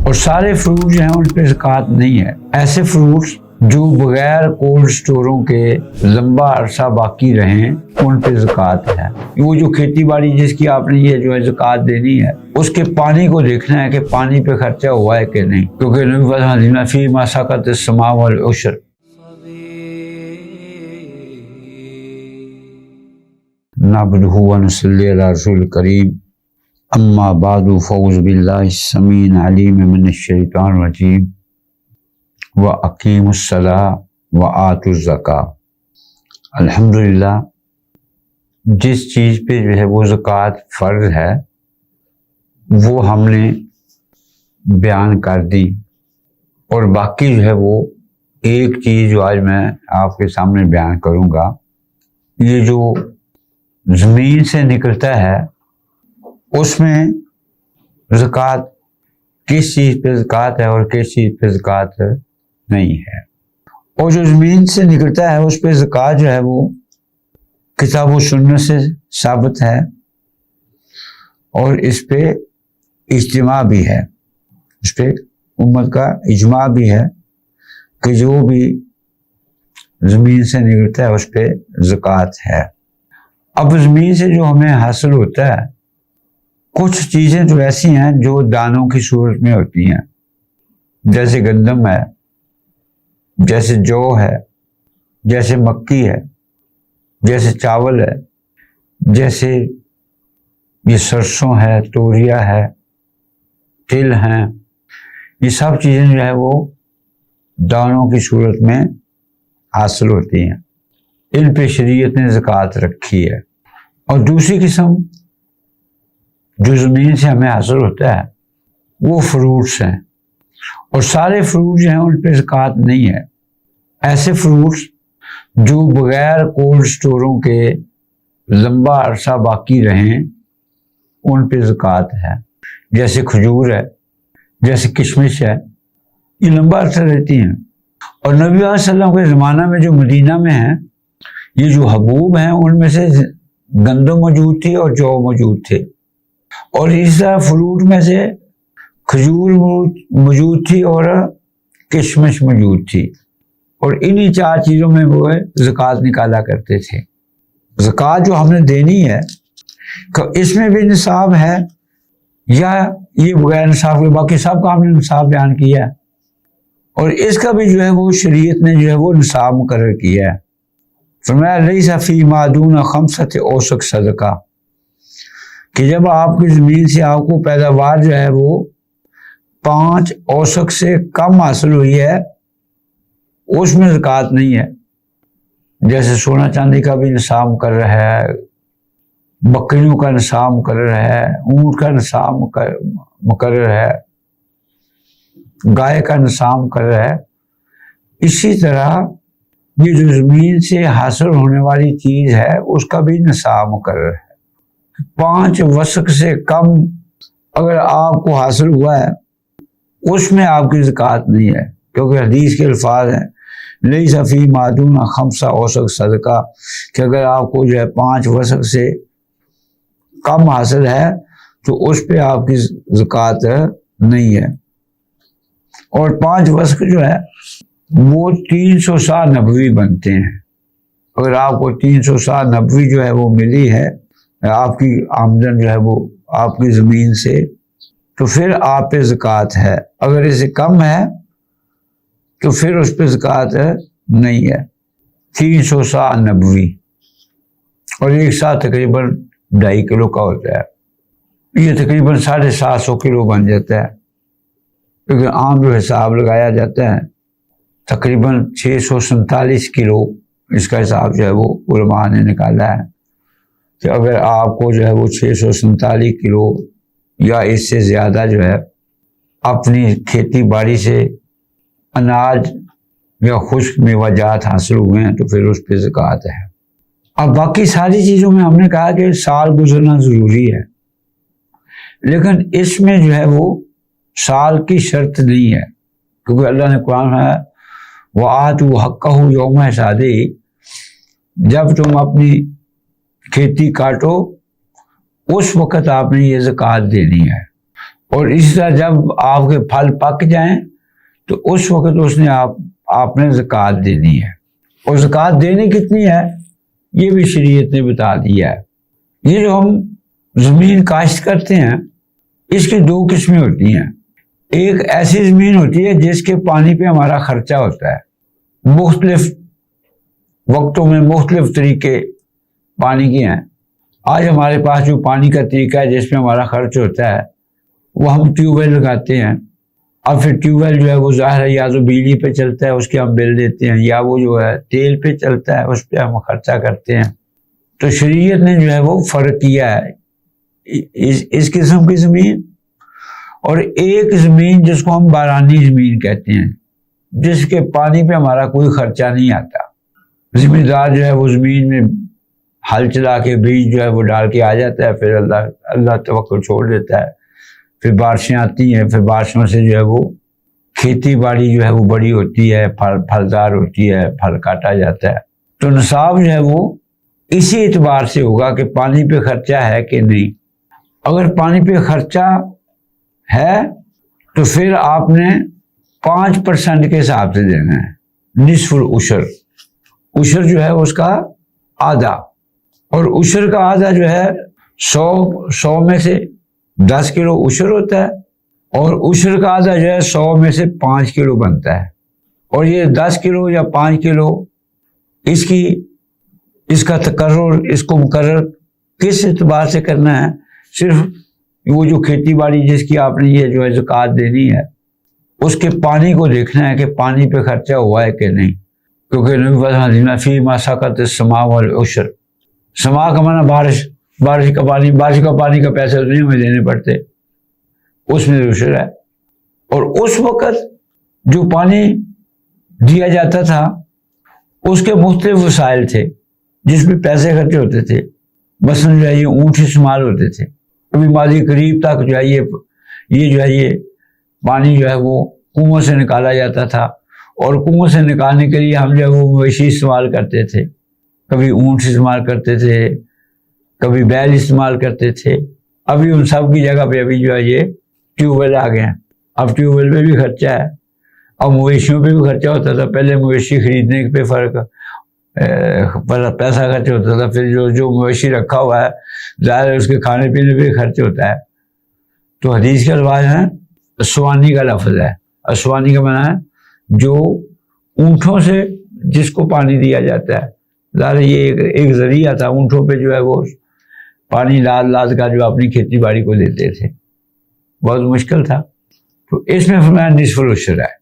اور سارے فروٹ جو ہیں ان پہ زکوٰۃ نہیں ہے۔ ایسے فروٹس جو بغیر کولڈ سٹوروں کے لمبا عرصہ باقی رہیں ان پہ زکوٰۃ ہے۔ وہ جو کھیتی باڑی جس کی آپ نے یہ جو ہے زکوٰۃ دینی ہے، اس کے پانی کو دیکھنا ہے کہ پانی پہ خرچہ ہوا ہے کہ نہیں، کیونکہ نبی فرمایا فی ما سقط السماء والعشر۔ نعبدہ ونصلی علی رسول الکریم، اما بعد فاعوذ باللہ السمیع العلیم من الشیطان الرجیم، وَأَقِيمُوا الصَّلَاةَ وَآتُوا الزَّكَاةَ۔ الحمدللہ جس چیز پہ جو ہے وہ زکوٰۃ فرض ہے وہ ہم نے بیان کر دی، اور باقی جو ہے وہ ایک چیز جو آج میں آپ کے سامنے بیان کروں گا، یہ جو زمین سے نکلتا ہے اس میں زکوٰۃ کس چیز پہ زکوٰۃ ہے اور کس چیز پہ زکوٰۃ نہیں ہے۔ اور جو زمین سے نکلتا ہے اس پہ زکوٰۃ جو ہے وہ کتاب و سنت سے ثابت ہے، اور اس پہ اجتماع بھی ہے، اس پہ امت کا اجماع بھی ہے کہ جو بھی زمین سے نکلتا ہے اس پہ زکوٰۃ ہے۔ اب زمین سے جو ہمیں حاصل ہوتا ہے کچھ چیزیں تو ایسی ہیں جو دانوں کی صورت میں ہوتی ہیں، جیسے گندم ہے، جیسے جو ہے، جیسے مکی ہے، جیسے چاول ہے، جیسے یہ سرسوں ہے، توریا ہے، تل ہیں، یہ سب چیزیں جو ہے وہ دانوں کی صورت میں حاصل ہوتی ہیں، ان پہ شریعت نے زکوٰۃ رکھی ہے۔ اور دوسری قسم جو زمین سے ہمیں حاصل ہوتا ہے وہ فروٹس ہیں، اور سارے فروٹ جو ہیں ان پہ زکوٰۃ نہیں ہے۔ ایسے فروٹس جو بغیر کولڈ سٹوروں کے لمبا عرصہ باقی رہیں ان پہ زکوٰۃ ہے، جیسے کھجور ہے، جیسے کشمش ہے، یہ لمبا عرصہ رہتی ہیں۔ اور نبی صلی اللہ علیہ وسلم کے زمانہ میں جو مدینہ میں ہیں یہ جو حبوب ہیں ان میں سے گندم موجود تھی اور جو موجود تھے، اور اس طرح فروٹ میں سے کھجور موجود تھی اور کشمش موجود تھی، اور انہی چار چیزوں میں وہ زکوٰۃ نکالا کرتے تھے۔ زکوٰۃ جو ہم نے دینی ہے اس میں بھی نصاب ہے یا یہ بغیر نصاب کے، باقی سب کا ہم نے نصاب بیان کیا ہے، اور اس کا بھی جو ہے وہ شریعت نے جو ہے وہ نصاب مقرر کیا ہے۔ فرمایا لیس فی ما دون خمسۃ اوسق صدقہ، کہ جب آپ کی زمین سے آپ کو پیداوار جو ہے وہ 5 اوسق سے کم حاصل ہوئی ہے اس میں زکوٰۃ نہیں ہے۔ جیسے سونا چاندی کا بھی نصاب مقرر ہے، بکریوں کا نصاب مقرر ہے، اونٹ کا نصاب مقرر ہے، گائے کا نصاب مقرر ہے، اسی طرح یہ جو زمین سے حاصل ہونے والی چیز ہے اس کا بھی نصاب مقرر ہے۔ 5 وسق سے کم اگر آپ کو حاصل ہوا ہے اس میں آپ کی زکوٰۃ نہیں ہے، کیونکہ حدیث کے الفاظ ہیں لیس فی ما دون 5 اوسق صدقہ، کہ اگر آپ کو جو ہے 5 وسق سے کم حاصل ہے تو اس پہ آپ کی زکوٰۃ نہیں ہے۔ اور 5 وسق جو ہے وہ 300 سا نبوی بنتے ہیں۔ اگر آپ کو 300 سا نبوی جو ہے وہ ملی ہے، آپ کی آمدن جو ہے وہ آپ کی زمین سے، تو پھر آپ پہ زکوٰۃ ہے۔ اگر اسے کم ہے تو پھر اس پہ زکوٰۃ نہیں ہے۔ 300 سا نبوی، اور ایک سا تقریباً 2.5 کلو کا ہوتا ہے، یہ تقریباً 750 کلو بن جاتا ہے، کیونکہ عام جو حساب لگایا جاتا ہے تقریباً 647 کلو اس کا حساب جو ہے وہ علماء نے نکالا ہے، کہ اگر آپ کو جو ہے وہ 647 کلو یا اس سے زیادہ جو ہے اپنی کھیتی باڑی سے اناج یا خشک میوہ جات حاصل ہوئے ہیں تو پھر اس پہ زکوٰۃ ہے۔ اب باقی ساری چیزوں میں ہم نے کہا کہ سال گزرنا ضروری ہے، لیکن اس میں جو ہے وہ سال کی شرط نہیں ہے، کیونکہ اللہ نے قرآن میں وَآتُوا حَقَّهُ یوم حصادِهِ، جب تم اپنی کھیتی کاٹو اس وقت آپ نے یہ زکوٰۃ دینی ہے۔ اور اسی طرح جب آپ کے پھل پک جائیں تو اس وقت اس نے آپ نے زکوٰۃ دینی ہے. اور زکوٰۃ دینی کتنی ہے یہ بھی شریعت نے بتا دیا ہے. یہ جو ہم زمین کاشت کرتے ہیں اس کی دو قسمیں ہوتی ہیں. ایک ایسی زمین ہوتی ہے جس کے پانی پہ ہمارا خرچہ ہوتا ہے. مختلف وقتوں میں مختلف طریقے پانی کے ہیں. آج ہمارے پاس جو پانی کا طریقہ ہے جس میں ہمارا خرچ ہوتا ہے وہ ہم ٹیوب ویل لگاتے ہیں. اب پھر ٹیوب ویل جو ہے وہ ظاہر ہے یا تو بجلی پہ چلتا ہے اس کے ہم بل دیتے ہیں, یا وہ جو ہے تیل پہ چلتا ہے اس پہ ہم خرچہ کرتے ہیں. تو شریعت نے جو ہے وہ فرق کیا ہے اس قسم کی زمین اور ایک زمین جس کو ہم بارانی زمین کہتے ہیں, جس کے پانی پہ ہمارا کوئی خرچہ نہیں آتا. ذمہ دار جو ہے وہ زمین میں ہل چلا کے بیج جو ہے وہ ڈال کے آ جاتا ہے, پھر اللہ توکل چھوڑ دیتا ہے. پھر بارشیں آتی ہیں, پھر بارشوں سے جو ہے وہ کھیتی باڑی جو ہے وہ بڑی ہوتی ہے, پھلدار ہوتی ہے, پھل کاٹا جاتا ہے. تو نصاب جو ہے وہ اسی اعتبار سے ہوگا کہ پانی پہ خرچہ ہے کہ نہیں. اگر پانی پہ خرچہ ہے تو پھر آپ نے 5% کے حساب سے دینا ہے. نصف العشر, عشر جو ہے اس کا آدھا, اور عشر کا آدھا جو ہے 100 میں سے 10 کلو عشر ہوتا ہے, اور عشر کا آدھا جو ہے 100 میں سے 5 کلو بنتا ہے. اور یہ 10 کلو یا 5 کلو اس کا تقرر, اس کو مقرر کس اعتبار سے کرنا ہے؟ صرف وہ جو کھیتی باڑی جس کی آپ نے یہ جو ہے زکوٰۃ دینی ہے اس کے پانی کو دیکھنا ہے کہ پانی پہ خرچہ ہوا ہے کہ نہیں. کیونکہ نبی فی ما سقط السماء والعشر, سما کا معنی بارش کا پانی کا پیسے نہیں ہمیں دینے پڑتے, اس میں عشر ہے. اور اس وقت جو پانی دیا جاتا تھا اس کے مختلف وسائل تھے جس میں پیسے خرچے ہوتے تھے. مثلاً جو ہے یہ اونٹ استعمال ہوتے تھے. کبھی ماضی قریب تک جو ہے یہ پانی جو ہے وہ کنویں سے نکالا جاتا تھا, اور کنویں سے نکالنے کے لیے ہم جو ہے وہ مویشی استعمال کرتے تھے. کبھی اونٹ استعمال کرتے تھے, کبھی بیل استعمال کرتے تھے. ابھی ان سب کی جگہ پہ ابھی جو ہے یہ ٹیوب ویل آ گئے ہیں. اب ٹیوب ویل پہ بھی خرچہ ہے, اب مویشیوں پہ بھی خرچہ ہوتا تھا. پہلے مویشی خریدنے پہ پیسہ خرچ ہوتا تھا, پھر جو مویشی رکھا ہوا ہے ظاہر ہے اس کے کھانے پینے پہ خرچ ہوتا ہے. تو حدیث کا الفاظ ہے اسوانی کا لفظ ہے. اسوانی کا معنی ہے جو اونٹوں سے جس کو پانی دیا جاتا ہے. ظاہر یہ ایک ذریعہ تھا, اونٹوں پہ جو ہے وہ پانی لاد کا جو اپنی کھیتی باڑی کو دیتے تھے, بہت مشکل تھا. تو اس میں فرمایا نصف العشر ہے.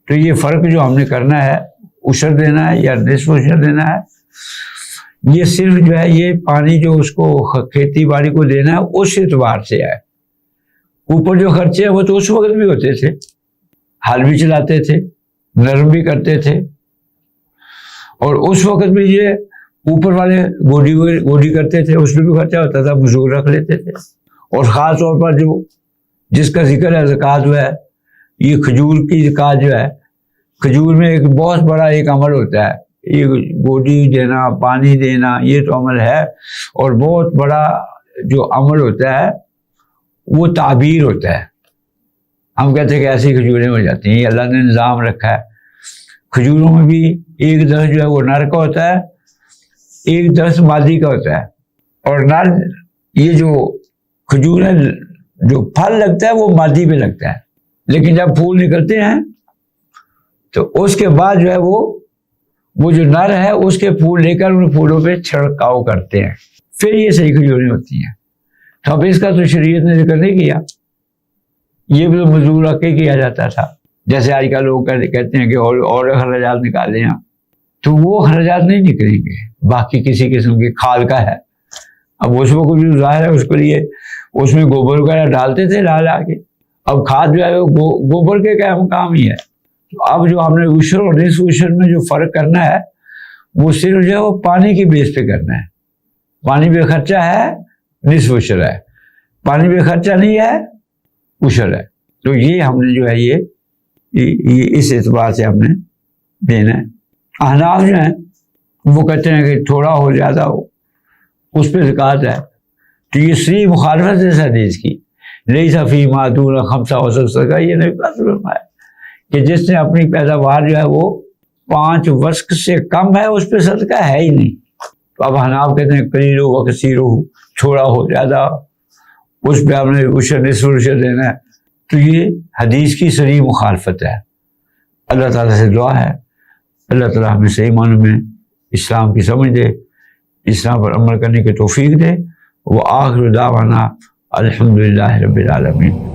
تو یہ فرق جو ہم نے کرنا ہے, عشر دینا ہے یا نصف عشر دینا ہے, یہ صرف جو ہے یہ پانی جو اس کو کھیتی باڑی کو دینا ہے اس اعتبار سے ہے. اوپر جو خرچے ہیں وہ تو اس وقت بھی ہوتے تھے, ہل بھی چلاتے تھے, نرم بھی کرتے تھے, اور اس وقت بھی یہ اوپر والے گوڈی کرتے تھے, اس میں بھی خرچہ ہوتا تھا, مزدور رکھ لیتے تھے. اور خاص طور پر جو جس کا ذکر ہے زکوٰۃ جو ہے, یہ کھجور کی زکوٰۃ جو ہے, کھجور میں ایک بہت بڑا ایک عمل ہوتا ہے. یہ گوڈی دینا, پانی دینا, یہ تو عمل ہے. اور بہت بڑا جو عمل ہوتا ہے وہ تعبیر ہوتا ہے. ہم کہتے ہیں کہ ایسی کھجوریں ہو جاتی ہیں, اللہ نے نظام رکھا ہے. کھجوروں میں بھی ایک درخت جو ہے وہ نر کا ہوتا ہے, ایک درخت مادی کا ہوتا ہے. اور نر یہ جو کھجور ہے جو پھل لگتا ہے وہ مادی پہ لگتا ہے, لیکن جب پھول نکلتے ہیں تو اس کے بعد جو ہے وہ جو نر ہے اس کے پھول لے کر ان پھولوں پہ چھڑکاؤ کرتے ہیں, پھر یہ صحیح کھجوریں ہوتی ہیں. تو اب اس کا تو شریعت نے ذکر نہیں کیا, یہ بھی تو مزدور رکھ کے کیا جاتا تھا. جیسے آج کل لوگ کہتے ہیں کہ اور خراجات نکالیں ہم, تو وہ خراجات نہیں نکلیں گے. باقی کسی قسم کی کھال کا ہے, اب اس میں کچھ ظاہر ہے اس کے لیے اس میں گوبر وغیرہ ڈالتے تھے لا کے. اب کھاد جو ہے وہ گوبر کے کام ہی ہے. تو اب جو ہم نے عشر اور نصف عشر میں جو فرق کرنا ہے وہ صرف جو ہے وہ پانی کی بیس پہ کرنا ہے. پانی پہ خرچہ ہے نصف عشر ہے, پانی پہ خرچہ نہیں ہے عشر ہے. تو یہ ہم نے جو ہے یہ اس اعتبار سے ہم نے دینا ہے. احناف جو ہیں وہ کہتے ہیں کہ تھوڑا ہو زیادہ ہو اس پہ زکوٰۃ ہے. تو یہ صحیح مخالفت ہے اس حدیث کی لیس فی ما دون خمسہ وسق صدقہ، یہ نبی پاک نے فرمایا کہ جس نے اپنی پیداوار جو ہے وہ 5 وسق سے کم ہے اس پہ صدقہ ہے ہی نہیں۔ تو اب حناف کہتے ہیں قلیل ہو و کثیر ہو، چھوڑا ہو زیادہ، اس پہ آپ نے عشر نصف عشر دینا ہے۔ تو یہ حدیث کی صریح مخالفت ہے۔ اللہ تعالیٰ سے دعا ہے اللہ تعالیٰ ہمیں صحیح معنوں میں اسلام کی سمجھ دے، اسلام پر عمل کرنے کی توفیق دے۔ وآخر دعوانا الحمدللہ رب العالمین۔